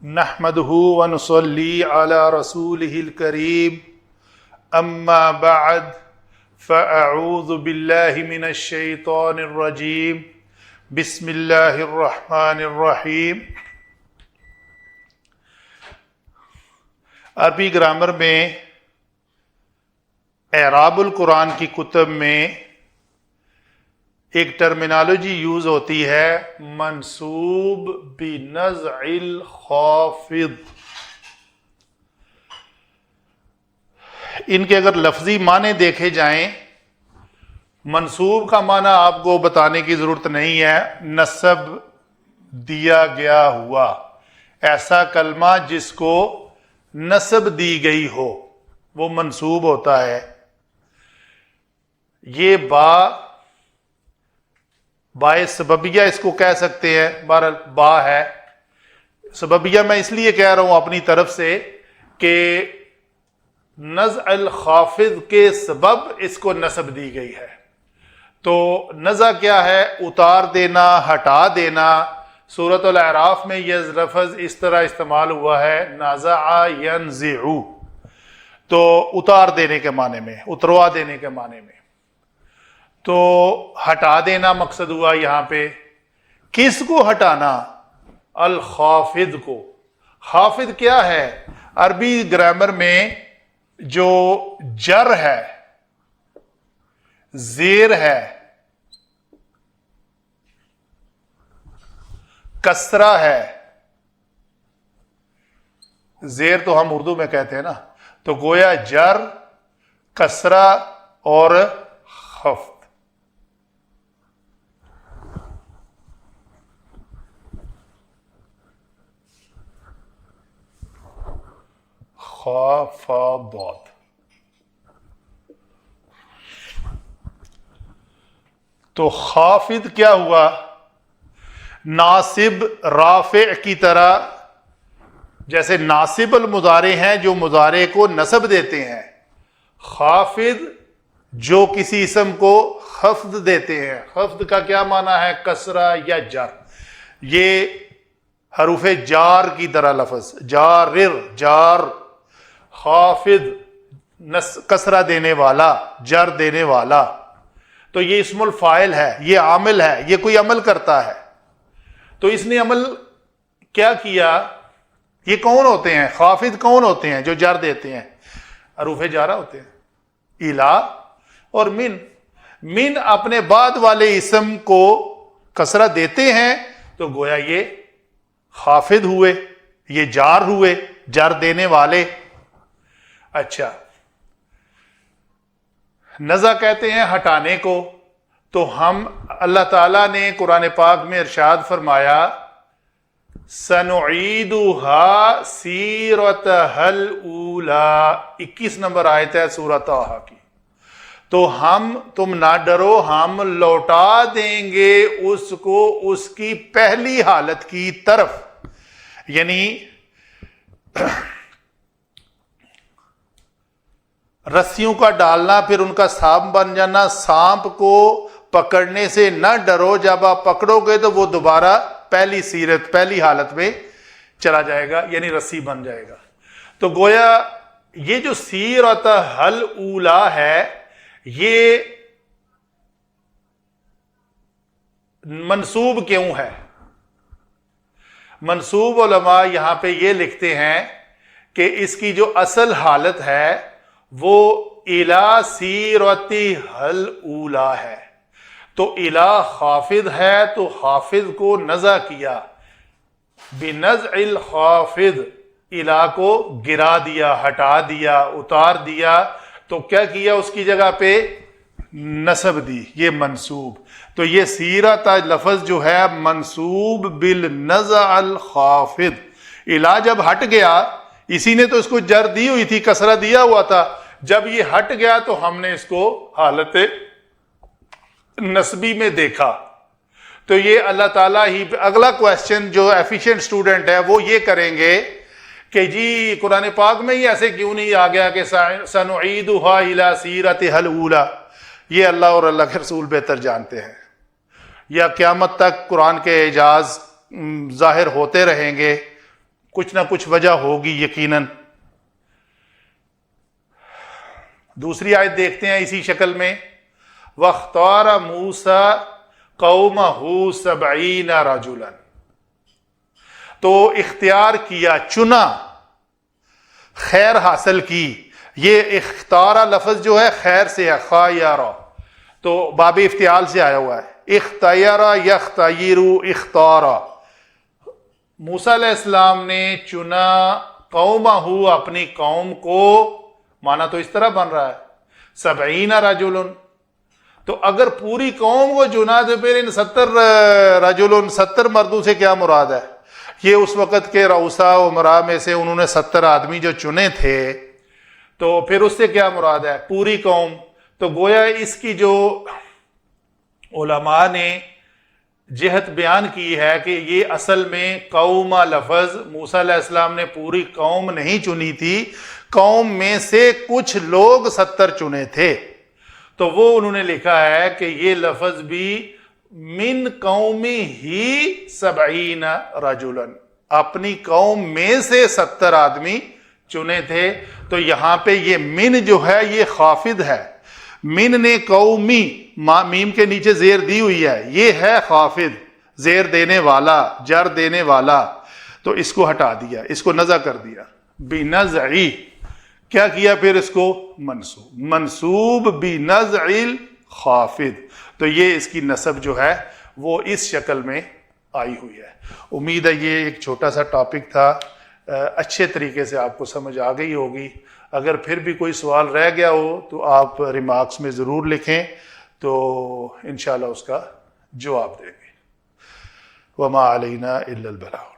نحمده ونصلي على رسوله الكريم اما بعد فاعوذ بالله من الشيطان الرجيم بسم اللہ الرحمن الرحیم۔ عربی گرامر میں اعراب القرآن کی کتب میں ایک ٹرمینالوجی یوز ہوتی ہے منصوب بنزع الخافض۔ ان کے اگر لفظی معنی دیکھے جائیں، منصوب کا معنی آپ کو بتانے کی ضرورت نہیں ہے، نسب دیا گیا ہوا، ایسا کلمہ جس کو نسب دی گئی ہو وہ منصوب ہوتا ہے۔ یہ بائے سببیہ اس کو کہہ سکتے ہیں، بہرحال با ہے سببیہ، میں اس لیے کہہ رہا ہوں اپنی طرف سے کہ نزع الخافض کے سبب اس کو نسب دی گئی ہے۔ تو نزع کیا ہے؟ اتار دینا، ہٹا دینا۔ سورۃ الاعراف میں یہ لفظ اس طرح استعمال ہوا ہے، نزع ینزع، تو اتار دینے کے معنی میں، اتروا دینے کے معنی میں۔ تو ہٹا دینا مقصد ہوا یہاں پہ۔ کس کو ہٹانا؟ الخافض کو۔ خافض کیا ہے؟ عربی گرامر میں جو جر ہے، زیر ہے، کسرہ ہے، زیر تو ہم اردو میں کہتے ہیں نا، تو گویا جر، کسرہ اور خفض۔ خافضات۔ تو خافض کیا ہوا؟ ناصب رافع کی طرح، جیسے ناصب المضارع ہیں جو مضارع کو نصب دیتے ہیں، خافض جو کسی اسم کو خفض دیتے ہیں۔ خفض کا کیا معنی ہے؟ کسرہ یا جر۔ یہ حروف جار کی طرح لفظ، جارر، جار، خافض کسرہ دینے والا، جر دینے والا۔ تو یہ اسم الفاعل ہے، یہ عامل ہے، یہ کوئی عمل کرتا ہے۔ تو اس نے عمل کیا کیا؟ یہ کون ہوتے ہیں؟ خافض کون ہوتے ہیں جو جر دیتے ہیں؟ حروف جارہ ہوتے ہیں، الا اور من۔ من اپنے بعد والے اسم کو کسرہ دیتے ہیں تو گویا یہ خافض ہوئے، یہ جار ہوئے، جر دینے والے۔ اچھا، نزع کہتے ہیں ہٹانے کو۔ تو ہم اللہ تعالیٰ نے قرآن پاک میں ارشاد فرمایا سَنُعِيدُهَا سِيرَتَهَا الْأُولَىٰ، 21 نمبر آیت ہے سورۃ طٰہٰ کی۔ تو تم نہ ڈرو، ہم لوٹا دیں گے اس کو اس کی پہلی حالت کی طرف۔ یعنی رسیوں کا ڈالنا، پھر ان کا سانپ بن جانا۔ سانپ کو پکڑنے سے نہ ڈرو، جب آپ پکڑو گے تو وہ دوبارہ پہلی سیرت، پہلی حالت میں چلا جائے گا، یعنی رسی بن جائے گا۔ تو گویا یہ جو سیرت حل اولا ہے، یہ منصوب کیوں ہے؟ منصوب علماء یہاں پہ یہ لکھتے ہیں کہ اس کی جو اصل حالت ہے وہ الا سیرتی حل اولا ہے۔ تو الا خافض ہے تو خافض کو نزع کیا، بنزع الخافض، الا کو گرا دیا، ہٹا دیا، اتار دیا۔ تو کیا کیا؟ اس کی جگہ پہ نسب دی، یہ منصوب۔ تو یہ سیرت لفظ جو ہے منصوب بالنزع الخافض۔ الا جب ہٹ گیا، اسی نے تو اس کو جر دی ہوئی تھی، کسرہ دیا ہوا تھا، جب یہ ہٹ گیا تو ہم نے اس کو حالت نسبی میں دیکھا۔ تو یہ اللہ تعالیٰ ہی۔ اگلا کویسچن جو ایفیشینٹ اسٹوڈنٹ ہے وہ یہ کریں گے کہ جی قرآن پاک میں ہی ایسے کیوں نہیں آ گیا کہ سنعیدها الی سیرتها الاولی؟ یہ اللہ اور اللہ کے رسول بہتر جانتے ہیں۔ یا قیامت تک قرآن کے اعجاز ظاہر ہوتے رہیں گے، کچھ نہ کچھ وجہ ہوگی یقیناً. دوسری آیت دیکھتے ہیں اسی شکل میں. وَاخْتَارَ مُوسَىٰ قَوْمَهُ 70 رَجُلًا. تو اختیار کیا، چنا، خیر حاصل کی. یہ اختارا لفظ جو ہے خیر سے ہے، خایرہ، تو باب افتعال سے آیا ہوا ہے. اختیارا یختیرو اختارا. موسیٰ علیہ السلام نے چنا قومہ، اپنی قوم کو، مانا تو اس طرح بن رہا ہے 70 رجل. تو اگر پوری قوم کو چنا تو پھر ان 70 رجل، 70 مردوں سے کیا مراد ہے؟ یہ اس وقت کے رؤسا امراء میں سے انہوں نے 70 آدمی جو چنے تھے، تو پھر اس سے کیا مراد ہے؟ پوری قوم. تو گویا اس کی جو علماء نے جہت بیان کی ہے کہ یہ اصل میں قوم لفظ موسیٰ علیہ السلام نے پوری قوم نہیں چنی تھی، قوم میں سے کچھ لوگ 70 چنے تھے. تو وہ انہوں نے لکھا ہے کہ یہ لفظ بھی من قومی ہی 70 رجلا، اپنی قوم میں سے 70 آدمی چنے تھے. تو یہاں پہ یہ من جو ہے یہ خافض ہے. من نے قومی میم کے نیچے زیر دی ہوئی ہے، یہ ہے خافض، زیر دینے والا، جر دینے والا. تو اس کو ہٹا دیا، اس کو نزع کر دیا. بنزعی کیا کیا؟ پھر اس کو منصوب بنزع الخافض. تو یہ اس کی نسب جو ہے وہ اس شکل میں آئی ہوئی ہے. امید ہے یہ ایک چھوٹا سا ٹاپک تھا، اچھے طریقے سے آپ کو سمجھ آ گئی ہوگی. اگر پھر بھی کوئی سوال رہ گیا ہو تو آپ ریمارکس میں ضرور لکھیں، تو انشاءاللہ اس کا جواب دیں گے. وما علینا الا البلاغ.